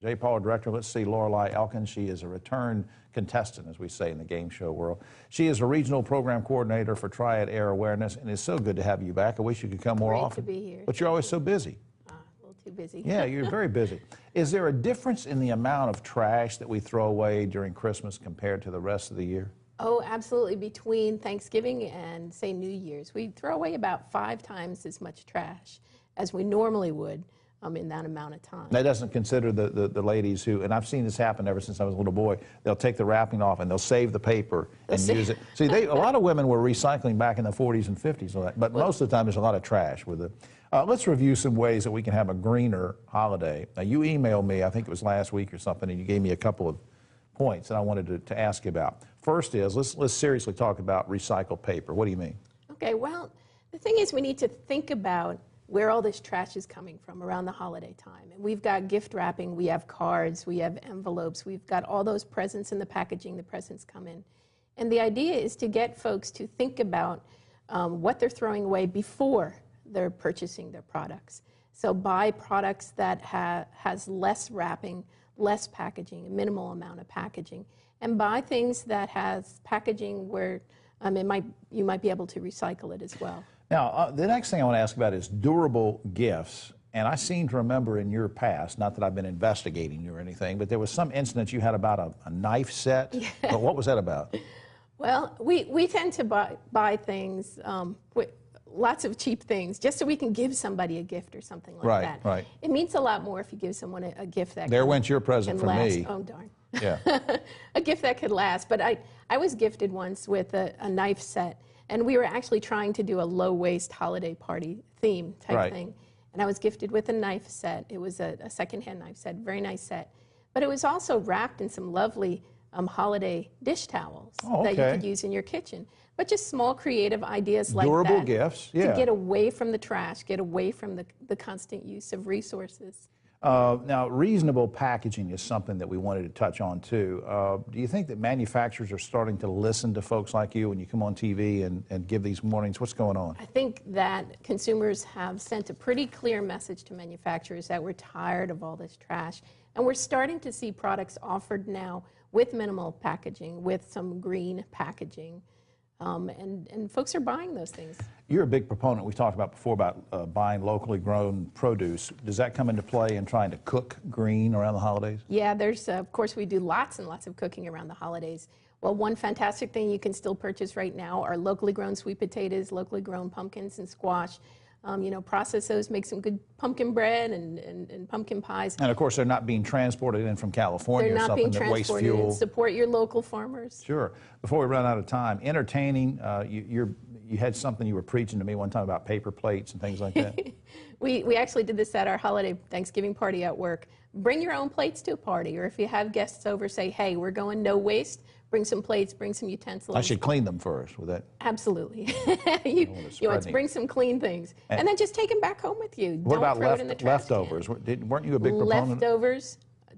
J. Paul, director. Let's see Lorelei Elkins. She is a return contestant, as we say in the game show world. She is a regional program coordinator for Triad Air Awareness, and it's so good to have you back. I wish you could come more often. Great to be here. But you're always so busy. A little too busy. Yeah, you're very busy. Is there a difference in the amount of trash that we throw away during Christmas compared to the rest of the year? Oh, absolutely. Between Thanksgiving and, say, New Year's, we throw away about 5 times as much trash as we normally would in that amount of time. That doesn't consider the ladies who, and I've seen this happen ever since I was a little boy, they'll take the wrapping off and they'll save the paper and use it. See, a lot of women were recycling back in the 40s and 50s, but most of the time there's a lot of trash with it. Let's review some ways that we can have a greener holiday. Now, you emailed me, I think it was last week or something, and you gave me a couple of points that I wanted to ask you about. First is, let's seriously talk about recycled paper. What do you mean? Okay, well, the thing is we need to think about where all this trash is coming from around the holiday time. And we've got gift wrapping, we have cards, we have envelopes, we've got all those presents in the packaging, the presents come in. And the idea is to get folks to think about what they're throwing away before they're purchasing their products. So buy products that has less wrapping, less packaging, a minimal amount of packaging, and buy things that has packaging where you might be able to recycle it as well. Now, the next thing I want to ask about is durable gifts. And I seem to remember in your past, not that I've been investigating you or anything, but there was some incident you had about a knife set. Yeah. But what was that about? Well, we tend to buy things, lots of cheap things, just so we can give somebody a gift or something like that. Right. It means a lot more if you give someone a gift that there went your present for last. me. Oh, darn. Yeah. A gift that could last. But I was gifted once with a knife set. And we were actually trying to do a low-waste holiday party theme type thing. And I was gifted with a knife set. It was a second-hand knife set, very nice set. But it was also wrapped in some lovely holiday dish towels that you could use in your kitchen. But just small creative ideas like durable that. Gifts, yeah. To get away from the trash, get away from the constant use of resources. Now, reasonable packaging is something that we wanted to touch on, too. Do you think that manufacturers are starting to listen to folks like you when you come on TV and give these warnings? What's going on? I think that consumers have sent a pretty clear message to manufacturers that we're tired of all this trash. And we're starting to see products offered now with minimal packaging, with some green packaging. And folks are buying those things. You're a big proponent, we talked about before, about buying locally grown produce. Does that come into play in trying to cook green around the holidays? Yeah, there's, of course, we do lots and lots of cooking around the holidays. Well, one fantastic thing you can still purchase right now are locally grown sweet potatoes, locally grown pumpkins and squash. Process those, make some good pumpkin bread and pumpkin pies. And of course, they're not being transported in from California or something that wastes fuel. They're not being transported. Support your local farmers. Sure. Before we run out of time, entertaining, you had something you were preaching to me one time about paper plates and things like that. We actually did this at our holiday Thanksgiving party at work. Bring your own plates to a party, or if you have guests over, say, hey, we're going no waste. Bring some plates, bring some utensils. I should clean them first with that. Absolutely. you want to bring some clean things. And then just take them back home with you. What Don't about throw it in the trash leftovers? can. Weren't you a big proponent? Leftovers,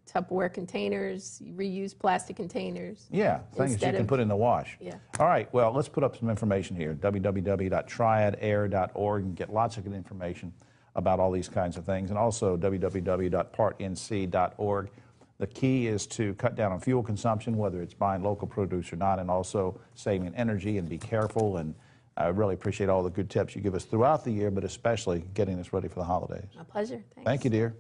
Tupperware containers, reuse plastic containers. Yeah, things you can put in the wash. Yeah. All right, well, let's put up some information here. www.triadair.org and get lots of good information about all these kinds of things. And also www.partnc.org. The key is to cut down on fuel consumption, whether it's buying local produce or not, and also saving energy and be careful. And I really appreciate all the good tips you give us throughout the year, but especially getting us ready for the holidays. My pleasure. Thanks. Thank you, dear.